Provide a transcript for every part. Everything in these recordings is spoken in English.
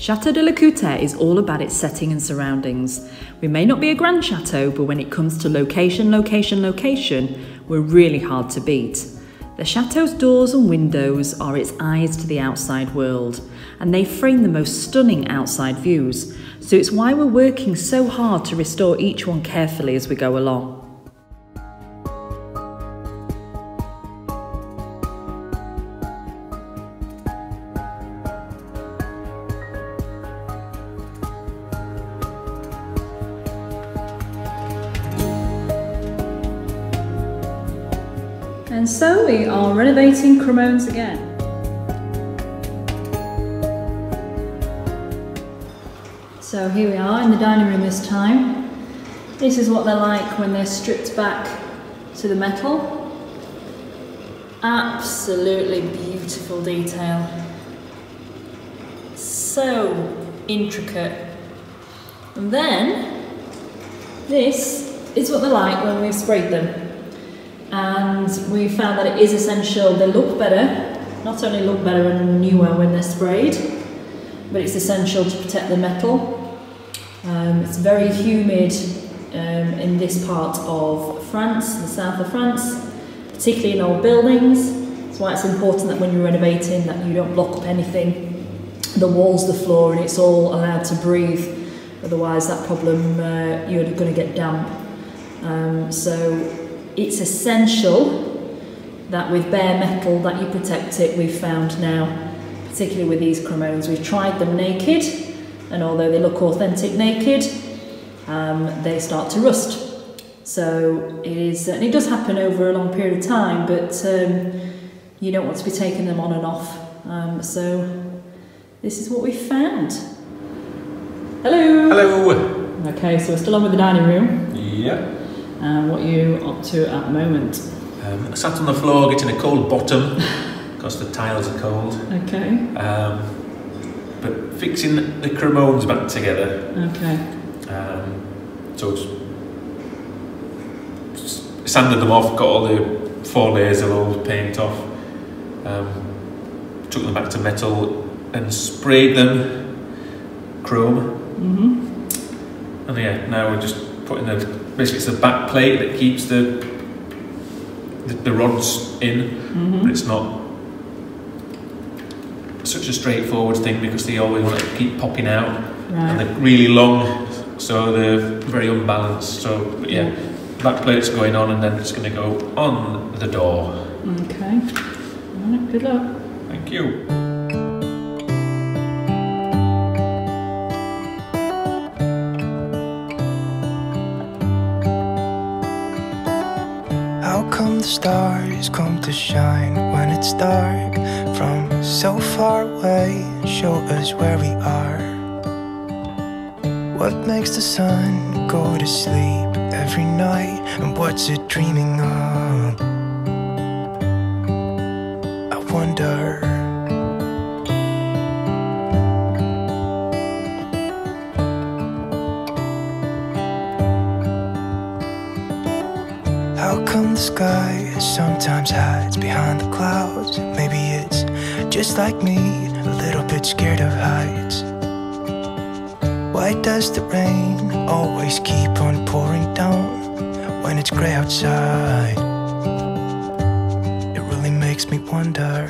Chateaudechateaudiy is all about its setting and surroundings. We may not be a grand chateau, but when it comes to location, we're really hard to beat. The chateau's doors and windows are its eyes to the outside world, and they frame the most stunning outside views, so it's why we're working so hard to restore each one carefully as we go along. And so we are renovating Cremones again. So here we are in the dining room this time. This is what they're like when they're stripped back to the metal. Absolutely beautiful detail. So intricate. And then this is what they're like when we've sprayed them. And we found that it is essential. They look better, not only look better and newer when they're sprayed, but it's essential to protect the metal. It's very humid in this part of France, the south of France, particularly in old buildings. That's why it's important that when you're renovating that you don't block up anything, the walls, the floor, and it's all allowed to breathe. Otherwise that problem, you're going to get damp. So it's essential that with bare metal that you protect it, we've found now, particularly with these Cremones. We've tried them naked, and although they look authentic naked, they start to rust. So it is, and it does happen over a long period of time, but you don't want to be taking them on and off. So this is what we've found. Hello! Hello! Okay, so we're still on with the dining room. Yeah. What are you up to at the moment? I sat on the floor getting a cold bottom because the tiles are cold. Okay. But fixing the Cremones back together. Okay. So just sanded them off, got all the 4 layers of old paint off, took them back to metal and sprayed them chrome. Mm-hmm. And yeah, now we're just putting basically it's the back plate that keeps the rods in, mm-hmm. But it's not such a straightforward thing because they always want to keep popping out, right. And they're really long, so they're very unbalanced. So but yeah, back plate's going on, and then it's going to go on the door. Okay. All right, good luck. Thank you. How come the stars come to shine when it's dark from so far away? Show us where we are. What makes the sun go to sleep every night, and what's it dreaming of? I wonder. How come the sky sometimes hides behind the clouds? Maybe it's just like me, a little bit scared of heights. Why does the rain always keep on pouring down when it's grey outside? It really makes me wonder.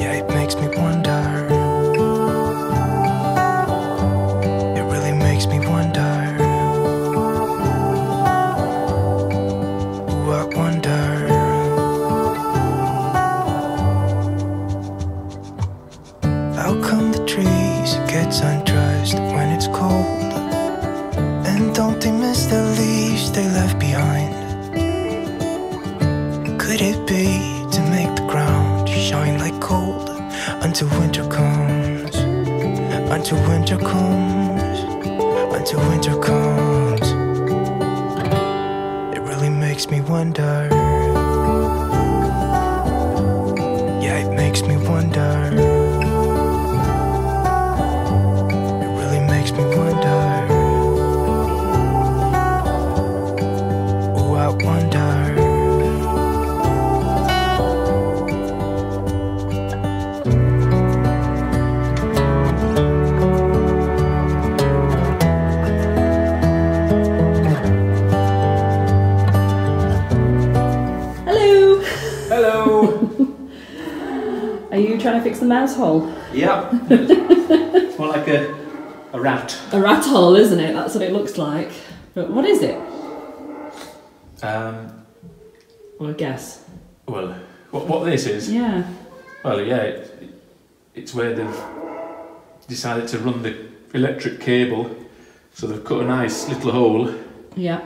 Yeah, it makes me wonder. It really makes me wonder. Undressed when it's cold, and don't they miss the leaves they left behind? Could it be to make the ground shine like gold until winter comes? Until winter comes, until winter comes. It really makes me wonder. Yeah, it makes me wonder. Wonder. Hello! Are you trying to fix the mouse hole? Yeah. It's more like a rat. A rat hole, isn't it? That's what it looks like. But what is it? Well, I guess. Well, what this is? Yeah. Well, yeah, it's where they've decided to run the electric cable. So they've cut a nice little hole. Yeah.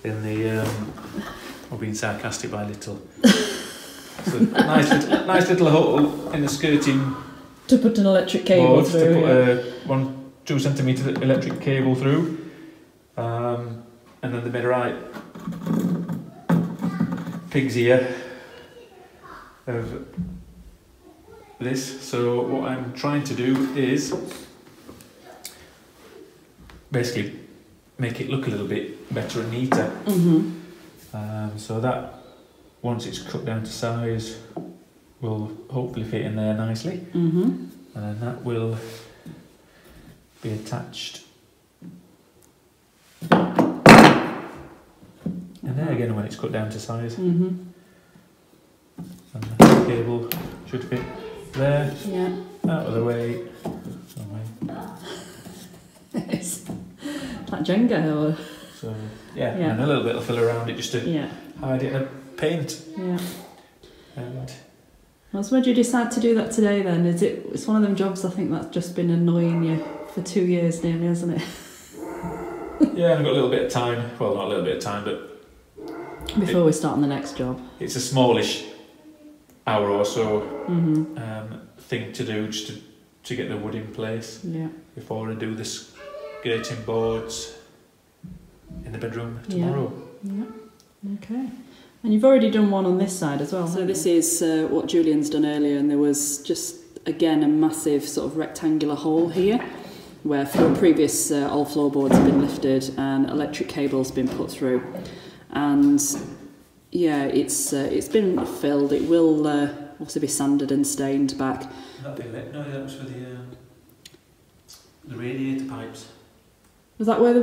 In the, I'm being sarcastic by little. So a nice little hole in the skirting. To put an electric cable board, through. To put a 2 centimetre electric cable through. And then they made a right pig's ear of this. So what I'm trying to do is basically make it look a little bit better and neater. So that, once it's cut down to size, will hopefully fit in there nicely. And then that will be attached in there again when it's cut down to size. And the cable should fit there. Yeah. Out of the way. It's like Jenga or... So yeah, and a little bit of fill around it just to hide it in paint. Yeah. And well, so where did you decide to do that today then? It's one of them jobs I think that's just been annoying you for 2 years nearly, hasn't it? yeah, and I've got a little bit of time. Well, not a little bit of time, but before we start on the next job. It's a smallish hour or so thing to do just to get the wood in place. Yeah. Before I do the skirting boards in the bedroom tomorrow. Yeah. Okay. And you've already done one on this side as well. So this is what Julian's done earlier, and there was just again a massive sort of rectangular hole here where previous old floorboards have been lifted and electric cables been put through, and yeah, it's been filled. It will also be sanded and stained back. No, that was for the radiator pipes. Was that where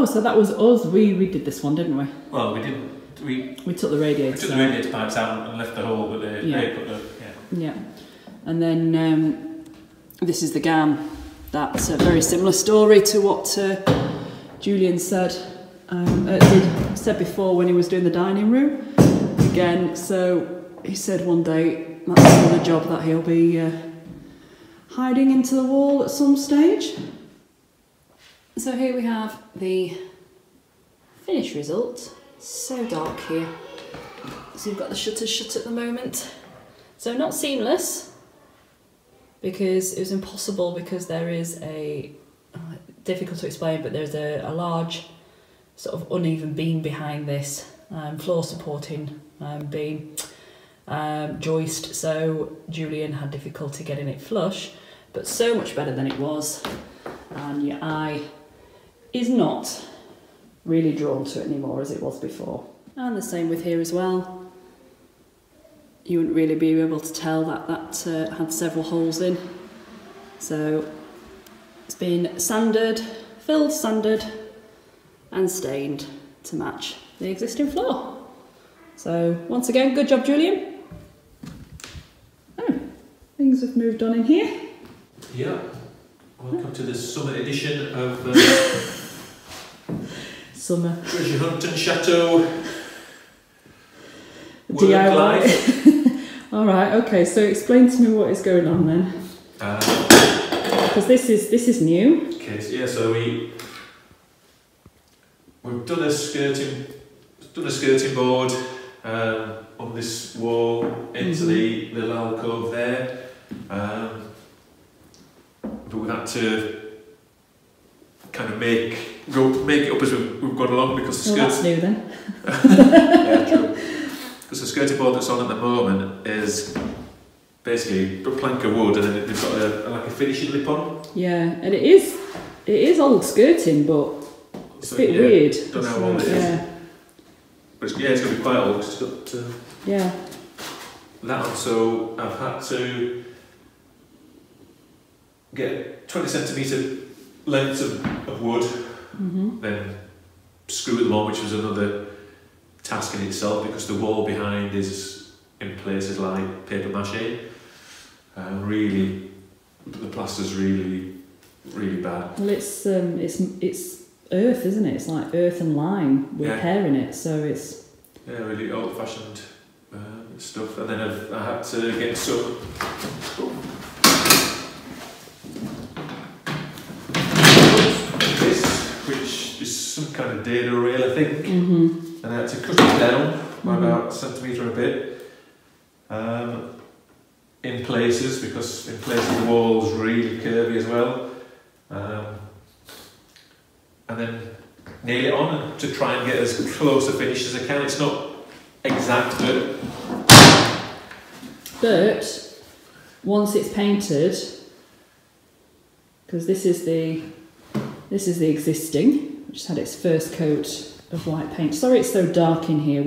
so that was us. We did this one, didn't we? Well, we didn't. We took the radiator. We took the radiator pipes out and left the hole, but they put the yeah. And then this is the GAN. That's a very similar story to what Julian said before when he was doing the dining room. Again, so he said one day that's another job that he'll be hiding into the wall at some stage. So here we have the finished result. So dark here. So you've got the shutters shut at the moment. So not seamless, because it was impossible, because there is difficult to explain, but there's a large sort of uneven beam behind this, floor supporting beam, joist, so Julian had difficulty getting it flush, but so much better than it was, and your eye is not really drawn to it anymore as it was before. And the same with here as well. You wouldn't really be able to tell that had several holes in. So it's been sanded, filled, sanded and stained to match the existing floor. So once again, good job, Julian. Oh, things have moved on in here. Yeah. Welcome to the summer edition of Summer Treasure Hunt and Chateau DIY. All right. Okay. So explain to me what is going on then. Because this is new. Okay. So yeah. So we've done a skirting board on this wall into the little alcove there, but we've had to kind of make it up as we've gone along, because the that's new then. yeah, true. Because the skirting board that's on at the moment is basically a plank of wood, and then they've got like a finishing lip on. Yeah, and it is old skirting, but it's a bit weird. Don't know how old it is. But it's going to be quite old, because it's got that on. So I've had to get 20 centimetre lengths of wood, then screw them on, which was another task in itself, because the wall behind is in places like paper mache. Really, the plaster's really bad. Well, it's earth, isn't it? It's like earth and lime with hair in it, so it's really old-fashioned stuff. And then I had to get some. Which is some kind of dado rail, I think. And I had to cut it down by about a centimetre and a bit. In places, because in places the wall's really curvy as well. And then nail it on to try and get as close a finish as I can. It's not exact, but once it's painted, because this is the existing, which has had its first coat of white paint. Sorry it's so dark in here.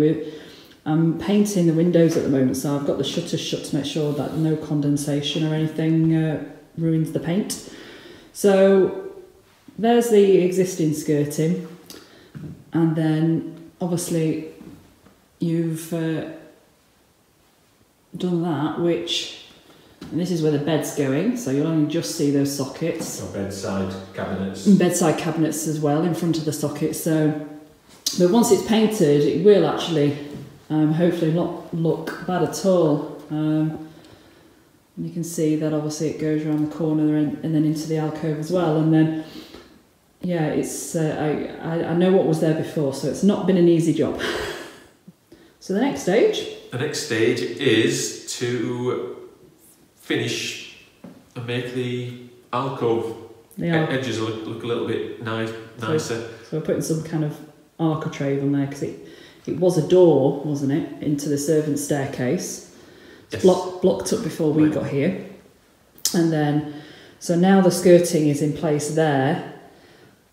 I'm painting the windows at the moment, so I've got the shutters shut to make sure that no condensation or anything ruins the paint. So there's the existing skirting, and then obviously you've done that, and this is where the bed's going, so you'll only just see those sockets. Or bedside cabinets. And bedside cabinets as well in front of the sockets. So, but once it's painted, it will actually hopefully not look bad at all. You can see that obviously it goes around the corner and then into the alcove as well. And then, yeah, it's I know what was there before, so it's not been an easy job. So the next stage? The next stage is to finish and make the alcove edges look a little bit nicer. So we're putting some kind of architrave on there, because it was a door, wasn't it, into the servants' staircase. It's blocked up before we got here. And then, so now the skirting is in place there.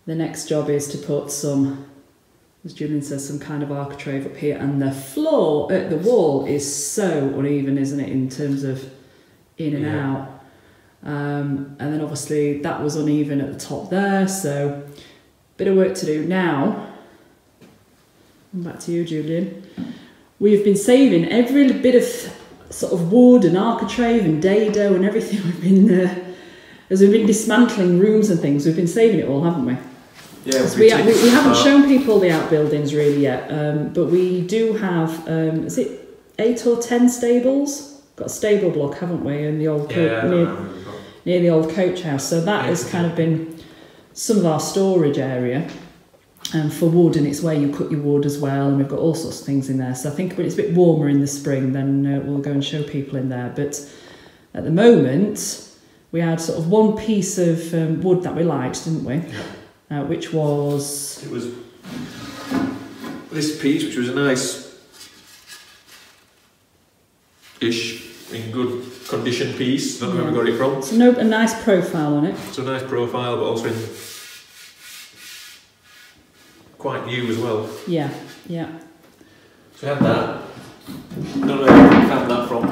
The next job is to put some, as Julian says, some kind of architrave up here. And the floor, the wall is so uneven, isn't it, in terms of in and out. And then obviously that was uneven at the top there, so bit of work to do. Now, back to you, Julian. We've been saving every bit of sort of wood and architrave and dado and everything. We've been as we've been dismantling rooms and things, we've been saving it all, haven't we? Yeah, we haven't shown people the outbuildings really yet, but we do have, is it 8 or 10 stables? Got a stable block, haven't we, in the old near the old coach house. So that has kind of been some of our storage area for wood, and it's where you cut your wood as well, and we've got all sorts of things in there. So I think when it's a bit warmer in the spring, then we'll go and show people in there. But at the moment, we had sort of one piece of wood that we liked, didn't we? Yeah. Which was... It was this piece, which was a nice-ish, in good condition piece. Don't know where we got it from. It's a nice profile on it. It's a nice profile, but also in quite new as well. Yeah, yeah. So we had that. Don't know where we found that from.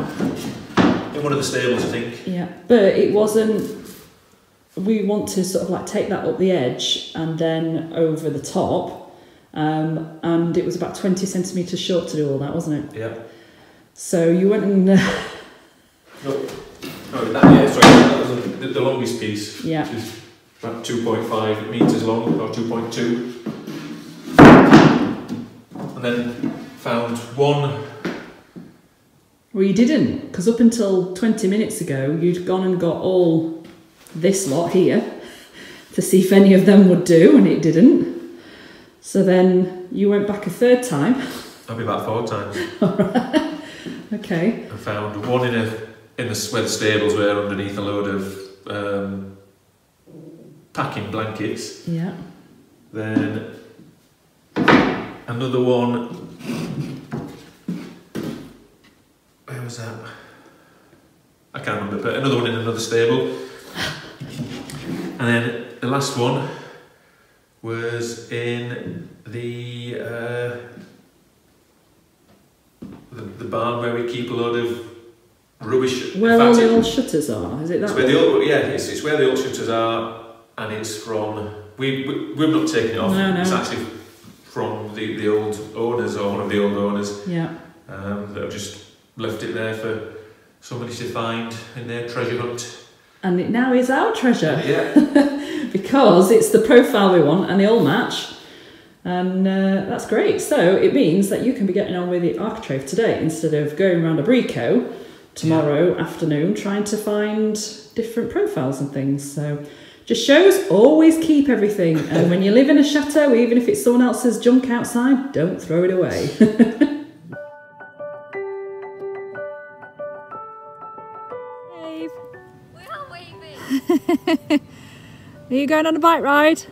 In one of the stables, I think. Yeah, but it wasn't... We want to sort of like take that up the edge and then over the top, and it was about 20 centimetres short to do all that, wasn't it? Yeah. So you went and... that was the longest piece, yeah. Which is about 2.5 metres long, or 2.2. And then found one... Well, you didn't, because up until 20 minutes ago, you'd gone and got all this lot here to see if any of them would do, and it didn't. So then you went back a third time. I'll be back 4 times. Alright. Okay. I found one in where the stables were underneath a load of packing blankets. Yeah. Then another one. Where was that? I can't remember, but another one in another stable. And then the last one was in the barn where we keep a load of rubbish. Where all the old shutters are, is it that? It's where it's where the old shutters are, and it's from we've not taken it off. No. It's actually from the old owners, or one of the old owners. Yeah. That have just left it there for somebody to find in their treasure hunt. And it now is our treasure. Yeah. Because it's the profile we want and they all match. And that's great. So it means that you can be getting on with the architrave today instead of going around a brico tomorrow afternoon trying to find different profiles and things. So just shows always keep everything. And when you live in a chateau, even if it's someone else's junk outside, don't throw it away. Dave. We are waving. Are you going on a bike ride?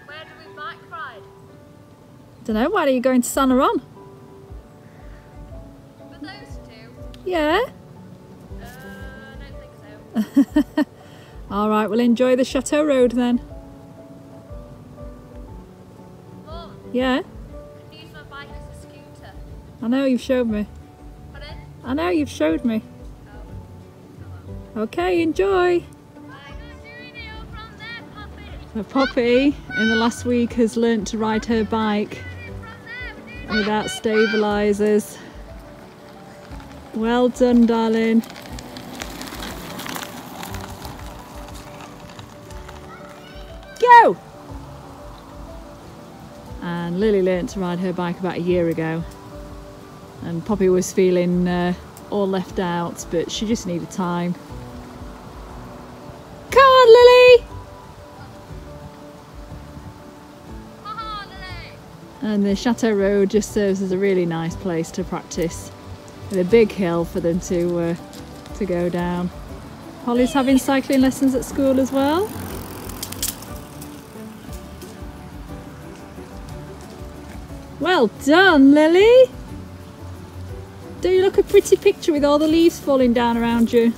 Where do we bike ride? Don't know, why are you going to Saint Laurent? For those two? Yeah. I don't think so. All right, we'll enjoy the Chateau Road then. Mum, Yeah, I can use my bike as a scooter. I know you've showed me. Pardon? I know you've showed me. Oh. Okay, enjoy. I'm not doing it all from there, Poppy. So Poppy, in the last week, has learnt to ride her bike without stabilisers. Well done, darling. Go! And Lily learnt to ride her bike about a year ago. And Poppy was feeling all left out, but she just needed time. Come on, Lily! Haha, Lily. And the Chateau Road just serves as a really nice place to practice, with a big hill for them to go down. Holly's having cycling lessons at school as well. Well done, Lily! Do you look a pretty picture with all the leaves falling down around you?